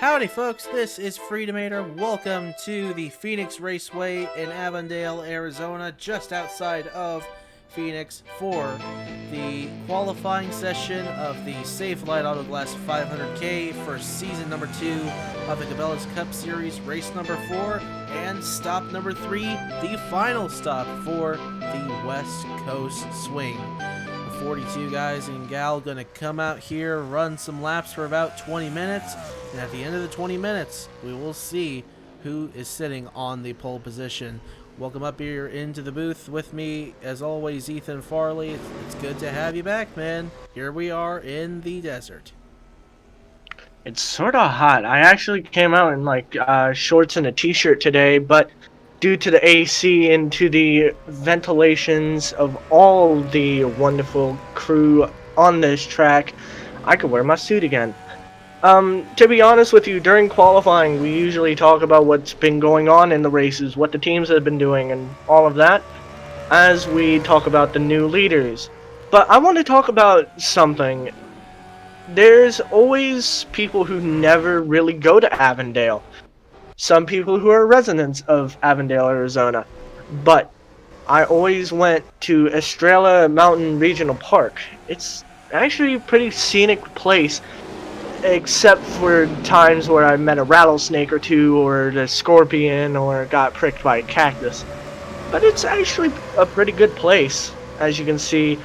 Howdy folks, this is Freedomator. Welcome to the Phoenix Raceway in Avondale, Arizona, just outside of Phoenix for the qualifying session of the Safelite AutoGlass 500k for season number 2 of the Cabela's Cup Series, race number 4, and stop number 3, the final stop for the West Coast Swing. 42 guys and gal gonna come out here, run some laps for about 20 minutes, and at the end of the 20 minutes we will see who is sitting on the pole position. Welcome up here into the booth with me, as always, Ethan Farley. It's good to have you back, man. Here we are in the desert. It's sort of hot. I actually came out in shorts and a t-shirt today, but due to the AC and to the ventilations of all the wonderful crew on this track, I could wear my suit again. To be honest with you, during qualifying, we usually talk about what's been going on in the races, what the teams have been doing, and all of that, as we talk about the new leaders. But I want to talk about something. There's always people who never really go to Avondale. Some people who are residents of Avondale, Arizona. But I always went to Estrella Mountain Regional Park. It's actually a pretty scenic place, except for times where I met a rattlesnake or two, or the scorpion, or got pricked by a cactus. But it's actually a pretty good place. As you can see,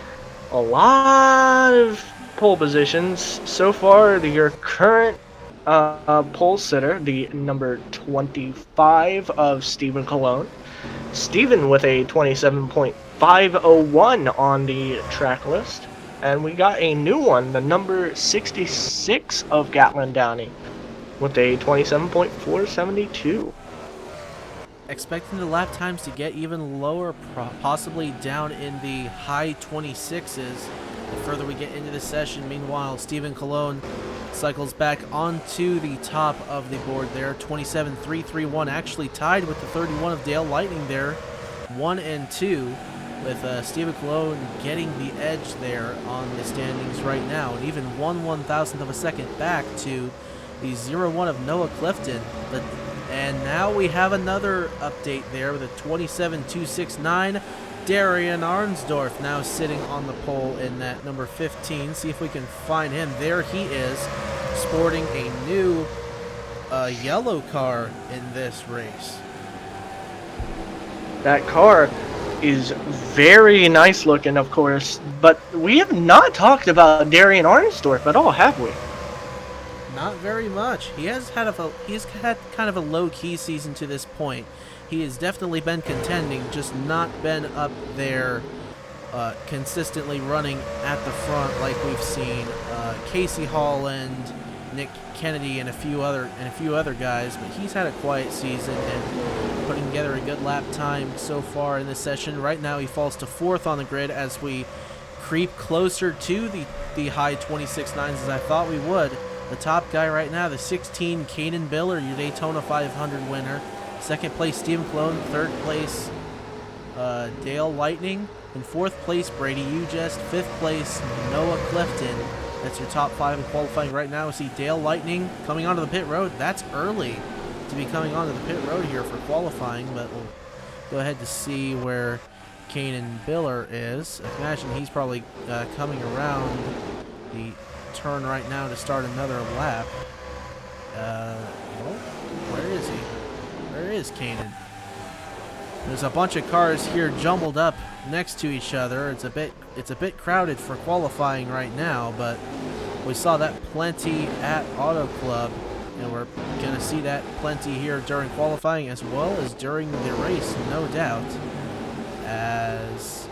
a lot of pole positions. So far, your current pole sitter, the number 25 of Stephen Cologne. Stephen with a 27.501 on the track list. And we got a new one, the number 66 of Gatlin Downey, with a 27.472. Expecting the lap times to get even lower, possibly down in the high 26s the further we get into the session. Meanwhile, Stephen Cologne cycles back onto the top of the board there, 27.331, actually tied with the 31 of Dale Lightning there, 1 and 2, with Stephen Cologne getting the edge there on the standings right now, and even 1/1000th of a second back to the 0-1 of Noah Clifton. And now we have another update there with a 27.269. Darian Arnsdorf now sitting on the pole in that number 15. See if we can find him. There he is, sporting a new yellow car in this race. That car is very nice looking, of course, but we have not talked about Darian Arnsdorf at all, have we? Not very much. He's had kind of a low-key season to this point. He has definitely been contending, just not been up there consistently running at the front like we've seen Casey Holland, Nick Kennedy, and a few other guys. But he's had a quiet season and putting together a good lap time so far in this session. Right now he falls to 4th on the grid as we creep closer to the high 26.9s as I thought we would. The top guy right now, the 16, Caden Biller, your Daytona 500 winner. 2nd place, Stephen Cologne. 3rd place, Dale Lightning. In 4th place, Brady Ugest. 5th place, Noah Clifton. That's your top 5 in qualifying right now. We see Dale Lightning coming onto the pit road. That's early to be coming onto the pit road here for qualifying, but we'll go ahead to see where Caden Biller is. I imagine he's probably coming around the turn right now to start another lap. Where is he? Where is Kanan? There's a bunch of cars here jumbled up next to each other. It's a bit crowded for qualifying right now, but we saw that plenty at Auto Club, and we're gonna see that plenty here during qualifying as well as during the race, no doubt. As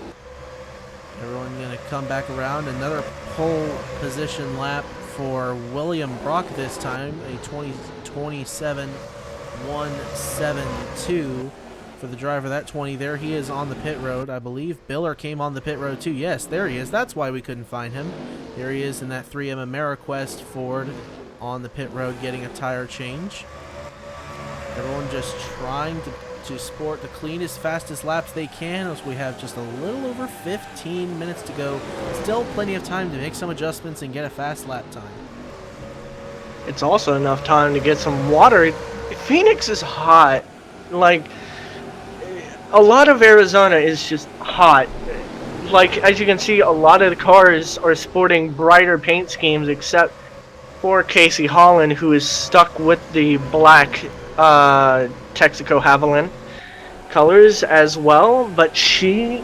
everyone's gonna come back around, another pole position lap for William Brock this time, a 27.172 for the driver. That 20 there. He is on the pit road. I believe Biller came on the pit road too. Yes, there he is. That's why we couldn't find him. There he is in that 3M AmeriQuest Ford on the pit road getting a tire change. Everyone just trying to sport the cleanest, fastest laps they can, as we have just a little over 15 minutes to go. Still plenty of time to make some adjustments and get a fast lap time. it's also enough time to get some water. Phoenix is hot. Like, a lot of Arizona is just hot. Like, as you can see, a lot of the cars are sporting brighter paint schemes, except for Casey Holland, who is stuck with the black Texaco Haviland colors as well. But she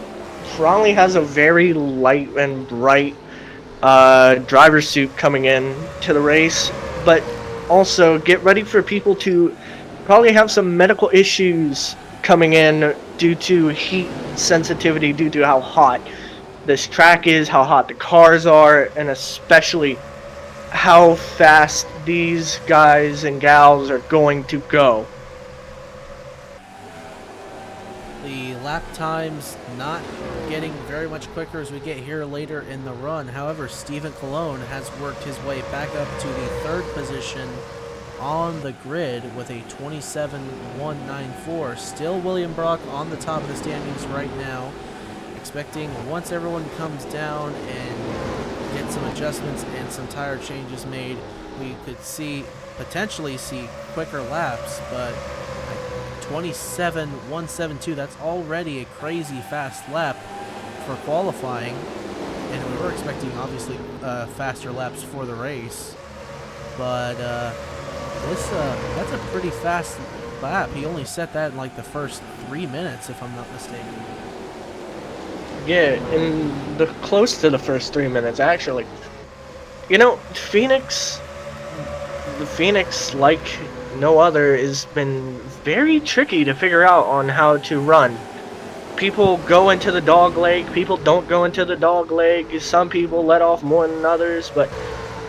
probably has a very light and bright driver's suit coming in to the race. But also, get ready for people to probably have some medical issues coming in due to heat sensitivity, due to how hot this track is, how hot the cars are, and especially how fast these guys and gals are going to go. The lap times not getting very much quicker as we get here later in the run. However, Stephen Colon has worked his way back up to the third position on the grid with a 27.194. Still William Brock on the top of the standings right now. Expecting once everyone comes down and get some adjustments and some tire changes made, we could potentially see quicker laps, but 27.172, that's already a crazy fast lap for qualifying, and we were expecting obviously faster laps for the race, but that's a pretty fast lap. He only set that in like the first 3 minutes, if I'm not mistaken. Yeah, close to the first 3 minutes, actually. You know, Phoenix, like no other, has been very tricky to figure out on how to run. People go into the dog leg, people don't go into the dog leg, some people let off more than others, but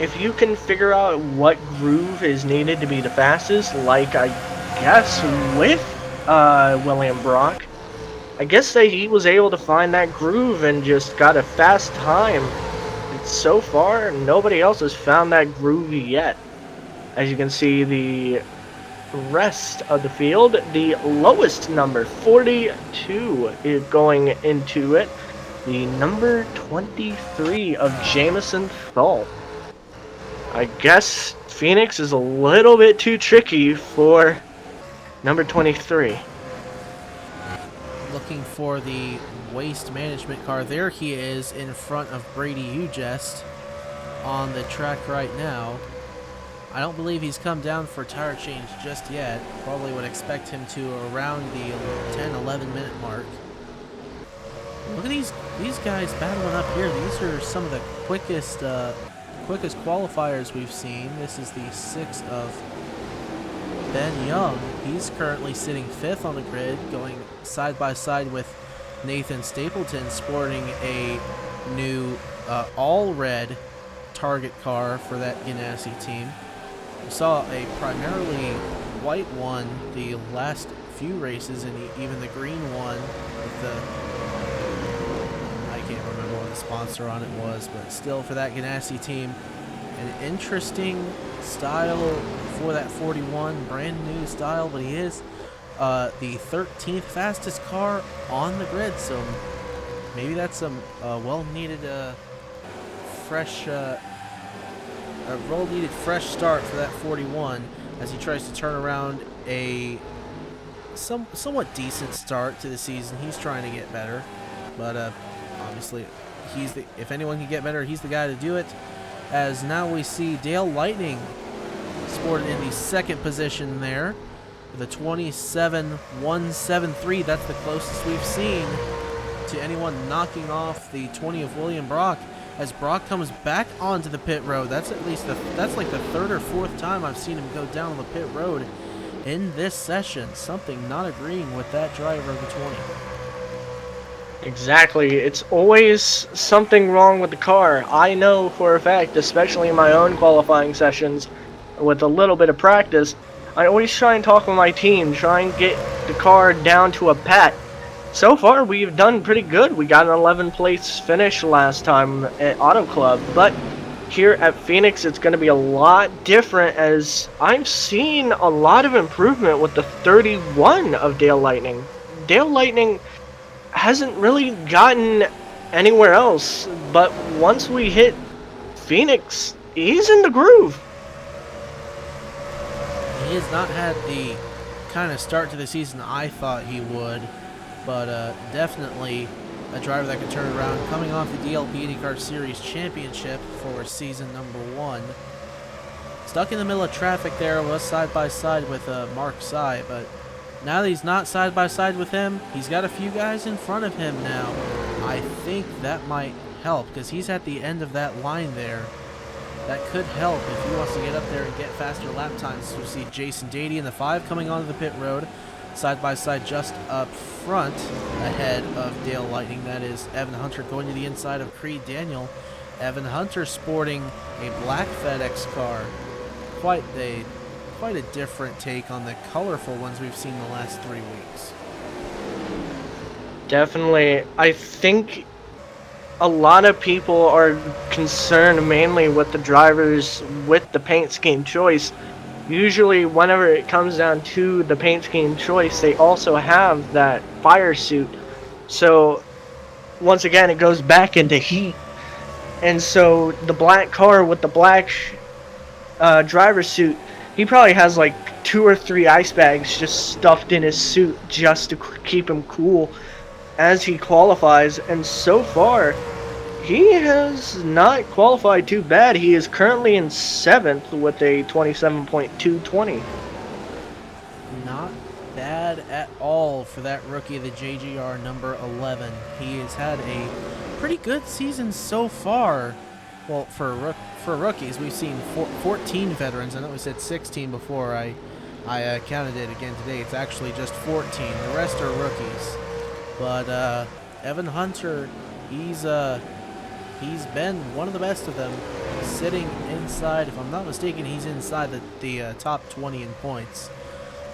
if you can figure out what groove is needed to be the fastest, like I guess with William Brock, I guess that he was able to find that groove and just got a fast time. And so far, nobody else has found that groove yet. As you can see, the rest of the field, the lowest number, 42, is going into it. The number 23 of Jamison Thal. I guess Phoenix is a little bit too tricky for number 23. Looking for the waste management car. There he is in front of Brady Ugest on the track right now. I don't believe he's come down for tire change just yet. Probably would expect him to around the 10-11 minute mark. Look at these guys battling up here. These are some of the quickest qualifiers we've seen. This is the 6 of Ben Young. He's currently sitting 5th on the grid, going side by side with Nathan Stapleton, sporting a new all-red target car for that Ganassi team. We saw a primarily white one the last few races, and even the green one with the, I can't remember what the sponsor on it was, but still for that Ganassi team. An interesting style for that 41, brand new style, but he is the 13th fastest car on the grid, so maybe that's some well-needed fresh start for that 41 as he tries to turn around a somewhat decent start to the season. He's trying to get better, but obviously if anyone can get better, he's the guy to do it. As now we see Dale Lightning sported in the second position there with a 27.173. That's the closest we've seen to anyone knocking off the 20 of William Brock. As Brock comes back onto the pit road, that's like the third or fourth time I've seen him go down the pit road in this session. Something not agreeing with that driver of the 20. Exactly. It's always something wrong with the car. I know for a fact, especially in my own qualifying sessions, with a little bit of practice, I always try and talk with my team, try and get the car down to a pat. So far, we've done pretty good. We got an 11th place finish last time at Auto Club, but here at Phoenix, it's going to be a lot different, as I've seen a lot of improvement with the 31 of Dale Lightning. Dale Lightning hasn't really gotten anywhere else, but once we hit Phoenix, he's in the groove. He has not had the kind of start to the season I thought he would, but definitely a driver that can turn it around. Coming off the DLP IndyCar Series Championship for season number 1. Stuck in the middle of traffic there, was side by side with Mark Sy, but now that he's not side by side with him, he's got a few guys in front of him now. I think that might help because he's at the end of that line there. That could help if he wants to get up there and get faster lap times. We see Jason Dady in the 5 coming onto the pit road, side by side just up front ahead of Dale Lightning. That is Evan Hunter going to the inside of Creed Daniel. Evan Hunter sporting a black FedEx car. Quite a different take on the colorful ones we've seen the last 3 weeks. Definitely. I think a lot of people are concerned mainly with the drivers with the paint scheme choice. Usually whenever it comes down to the paint scheme choice, they also have that fire suit. So once again, it goes back into heat. And so the black car with the black driver suit, he probably has like 2 or 3 ice bags just stuffed in his suit just to keep him cool as he qualifies. And so far, he has not qualified too bad. He is currently in 7th with a 27.220. Not bad at all for that rookie of the JGR number 11. He has had a pretty good season so far. Well, for rookies, we've seen 14 veterans. I know we said 16 before. I counted it again today. It's actually just 14. The rest are rookies. But Evan Hunter, he's been one of the best of them, sitting inside. If I'm not mistaken, he's inside the top 20 in points.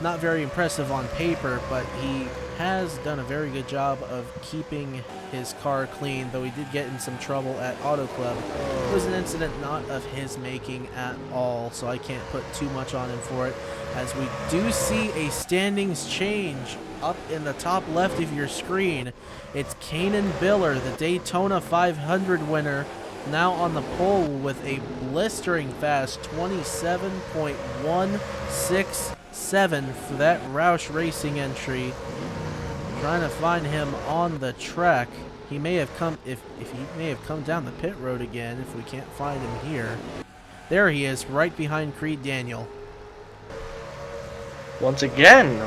Not very impressive on paper, but he has done a very good job of keeping his car clean, though he did get in some trouble at Auto Club. It was an incident not of his making at all, so I can't put too much on him for it, as we do see a standings change up in the top left of your screen. It's Kanan Biller, the Daytona 500 winner, now on the pole with a blistering fast 27.167 for that Roush Racing entry. Trying to find him on the track. He may have come if he may have come down the pit road again if we can't find him here. There he is, right behind Creed Daniel. Once again,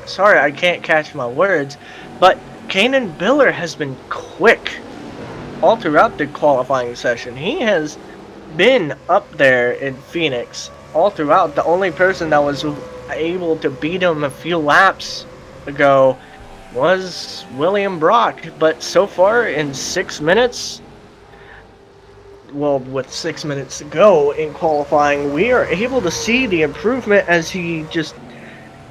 sorry, I can't catch my words, but Kanan Biller has been quick all throughout the qualifying session. He has been up there in Phoenix all throughout. The only person that was able to beat him a few laps ago was William Brock, but so far in 6 minutes, well, with 6 minutes to go in qualifying, we are able to see the improvement as he just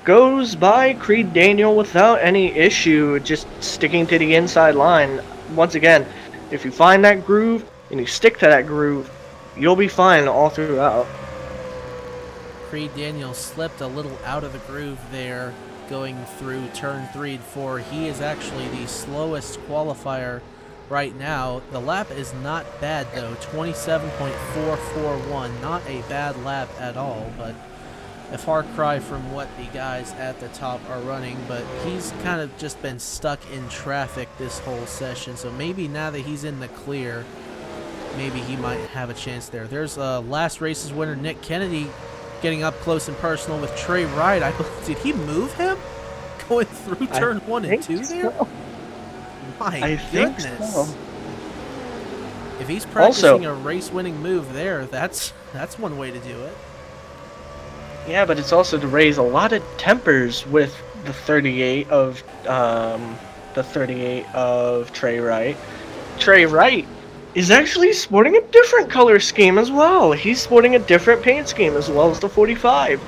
goes by Creed Daniel without any issue, just sticking to the inside line. Once again, if you find that groove and you stick to that groove, you'll be fine all throughout. Creed Daniel slipped a little out of the groove there going through turn 3 and 4. He is actually the slowest qualifier right now. The lap is not bad though, 27.441. Not a bad lap at all, but a far cry from what the guys at the top are running. But he's kind of just been stuck in traffic this whole session, so maybe now that he's in the clear, maybe he might have a chance there. There's last race's winner, Nick Kennedy, getting up close and personal with Trey Wright. Did he move him going through turn 1 and 2 there? My goodness. So. If he's practicing a race-winning move there, that's one way to do it. Yeah, but it's also to raise a lot of tempers with the 38 of Trey Wright. Trey Wright is actually sporting a different color scheme as well. He's sporting a different paint scheme as well as the 45.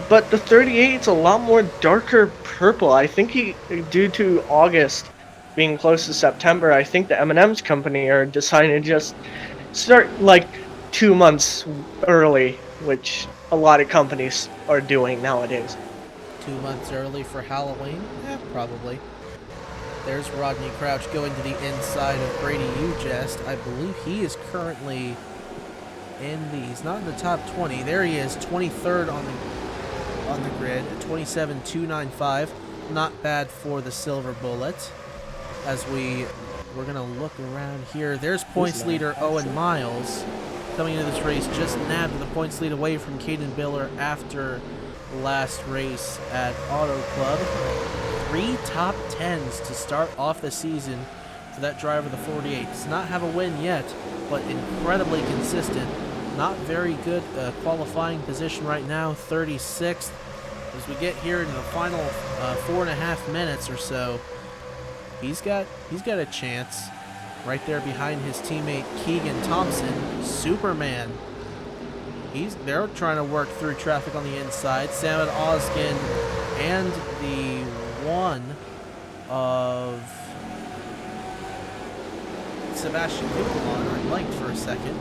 But the 38 is a lot more darker purple. I think due to August being close to September, I think the M&M's company are deciding to just start like 2 months early, which a lot of companies are doing nowadays. 2 months early for Halloween? Yeah, probably. There's Rodney Crouch going to the inside of Brady Ujest. I believe he is currently he's not in the top 20. There he is, 23rd on the grid, 27.295. Not bad for the Silver Bullet. As we're gonna look around here, there's points leader Owen Miles coming into this race, just nabbed the points lead away from Caden Biller after last race at Auto Club. 3 top 10s to start off the season for that driver, the 48. Does not have a win yet, but incredibly consistent. Not very good qualifying position right now, 36th. As we get here into the final 4.5 minutes or so, he's got a chance right there behind his teammate Keegan Thompson, Superman. They're trying to work through traffic on the inside. Samet Oskin and the one of Sebastian Kugelon, I blanked for a second.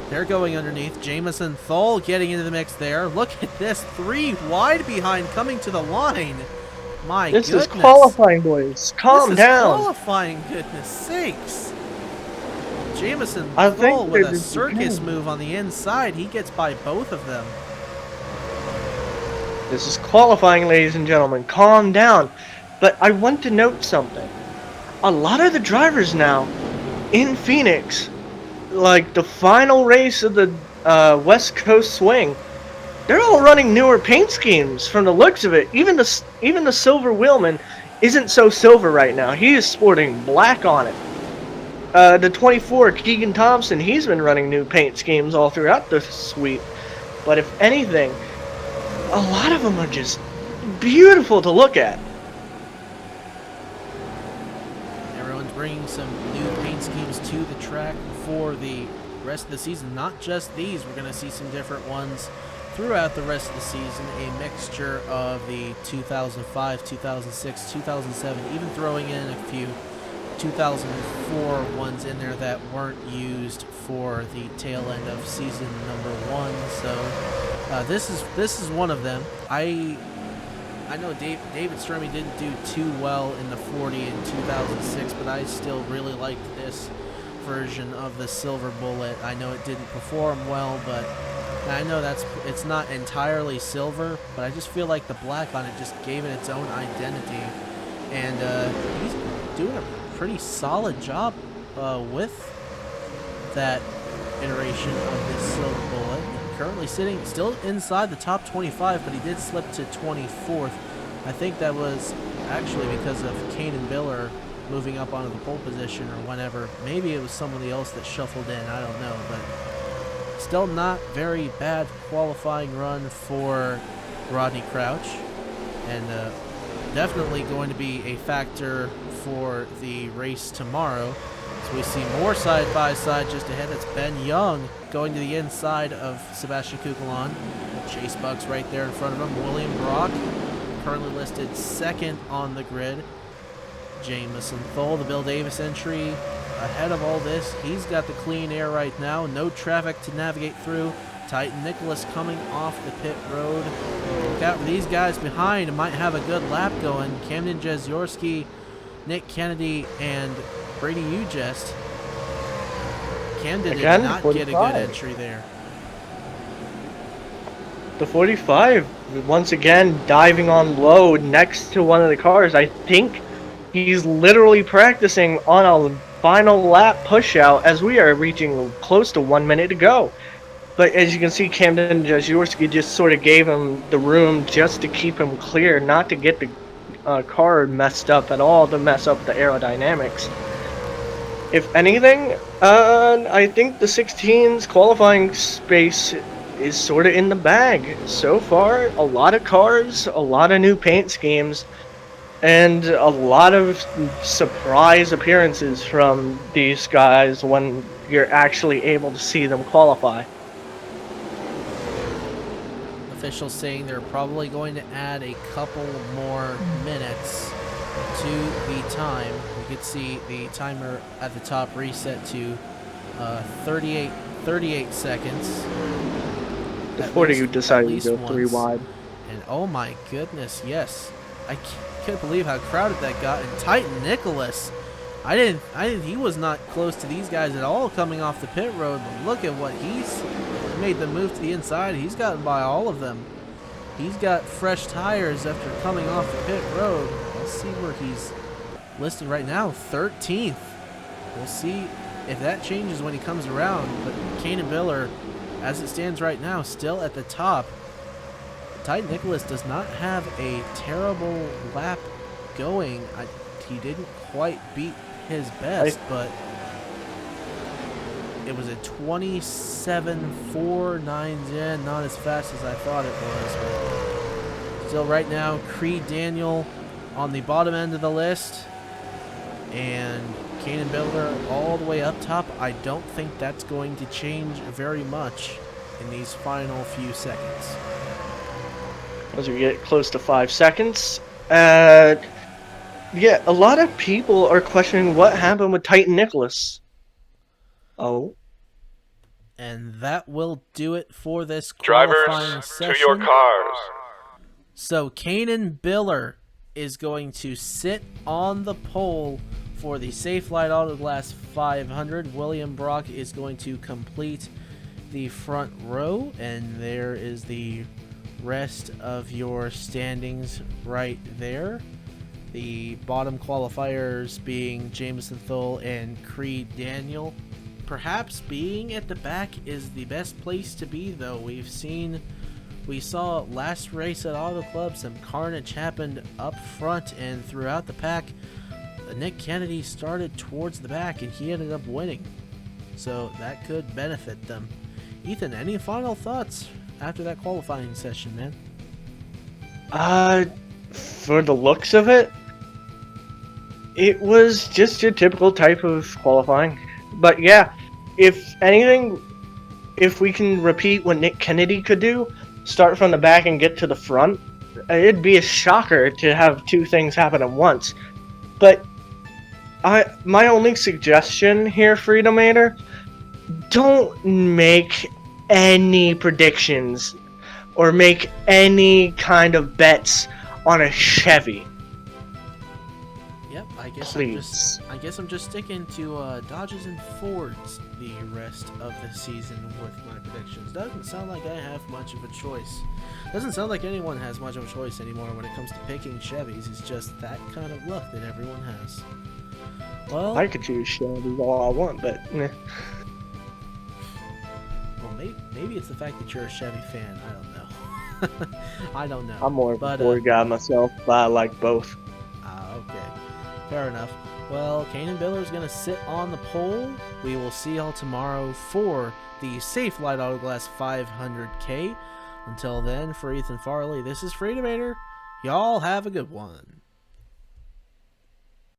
They're going underneath. Jamison Thole getting into the mix there. Look at this, 3 wide behind coming to the line. My goodness. This is qualifying, boys. Calm down. Qualifying, goodness sakes. Jamison Thole with a circus move on the inside. He gets by both of them. This is qualifying, ladies and gentlemen. Calm down. But I want to note something. A lot of the drivers now in Phoenix, like the final race of the West Coast Swing, they're all running newer paint schemes from the looks of it. Even the silver wheelman isn't so silver right now. He is sporting black on it. The 24, Keegan Thompson, he's been running new paint schemes all throughout the suite. But if anything, a lot of them are just beautiful to look at. Everyone's bringing some new paint schemes to the track for the rest of the season. Not just these, we're going to see some different ones throughout the rest of the season. A mixture of the 2005, 2006, 2007, even throwing in a few 2004 ones in there that weren't used for the tail end of season number 1. So this is one of them. I know David Stremme didn't do too well in the 40 in 2006, but I still really liked this version of the Silver Bullet. I know it didn't perform well, but I know it's not entirely silver, but I just feel like the black on it just gave it its own identity, and he's doing a pretty solid job with that iteration of this Silver Bullet. Currently sitting still inside the top 25, but he did slip to 24th. I think that was actually because of Caden Biller moving up onto the pole position or whenever. Maybe it was somebody else that shuffled in, I don't know, but still not very bad qualifying run for Rodney Crouch, and definitely going to be a factor for the race tomorrow. So we see more side-by-side just ahead. That's Ben Young going to the inside of Sebastian Kugelon. Chase Bucks right there in front of him. William Brock, currently listed second on the grid. Jamison Thole, the Bill Davis entry, ahead of all this. He's got the clean air right now. No traffic to navigate through. Titan Nicholas coming off the pit road. Look out for these guys behind. Might have a good lap going. Camden Jezyorski, Nick Kennedy, and Brady Ugest. Camden did not get a good entry there. The 45, once again, diving on low next to one of the cars. I think he's literally practicing on a final lap push out as we are reaching close to 1 minute to go. But as you can see, Camden Jezyorski just sort of gave him the room just to keep him clear, not to get the car messed up at all, to mess up the aerodynamics. If anything, I think the 16's qualifying space is sort of in the bag. So far, a lot of cars, a lot of new paint schemes, and a lot of surprise appearances from these guys when you're actually able to see them qualify. Officials saying they're probably going to add a couple more minutes to the time. You can see the timer at the top reset to 38 seconds. The 40 decided to go 3 wide. And oh my goodness, yes. I can't believe how crowded that got. And Titan Nicholas, he was not close to these guys at all coming off the pit road, but look at what he's made the move to the inside. He's gotten by all of them. He's got fresh tires after coming off the pit road. Let's see where he's listed right now. 13th. We'll see if that changes when he comes around. But Kanan Biller, as it stands right now, still at the top. Titan Nicholas does not have a terrible lap going. He didn't quite beat his best, but it was a 27.490, not as fast as I thought it was. But still right now, Creed Daniel on the bottom end of the list, and Kanan Biller all the way up top. I don't think that's going to change very much in these final few seconds. As we get close to 5 seconds. Yeah, a lot of people are questioning what happened with Titan Nicholas. Oh. And that will do it for this qualifying session. Drivers, to your cars. So Kanan Biller is going to sit on the pole for the Safelite AutoGlass 500. William Brock is going to complete the front row, and there is the rest of your standings right there. The bottom qualifiers being Jameson Thull and Creed Daniel. Perhaps being at the back is the best place to be, though. We saw last race at Auto Club, some carnage happened up front and throughout the pack. Nick Kennedy started towards the back and he ended up winning, so that could benefit them. Ethan, any final thoughts after that qualifying session, man? For the looks of it, it was just your typical type of qualifying. But yeah, if anything, if we can repeat what Nick Kennedy could do, start from the back and get to the front, it'd be a shocker to have two things happen at once. But my only suggestion here, Freedomator, don't make any predictions or make any kind of bets on a Chevy. Yep, I guess I'm just sticking to Dodges and Fords the rest of the season with my predictions. Doesn't sound like I have much of a choice. Doesn't sound like anyone has much of a choice anymore when it comes to picking Chevys. It's just that kind of luck that everyone has. Well, I could choose Chevy all I want, but well, maybe it's the fact that you're a Chevy fan. I don't know. I don't know. I'm more of a Ford guy myself, but I like both. Okay. Fair enough. Well, Kanan Biller is going to sit on the pole. We will see y'all tomorrow for the Safelite AutoGlass 500k. Until then, for Ethan Farley, this is Freedomator. Y'all have a good one.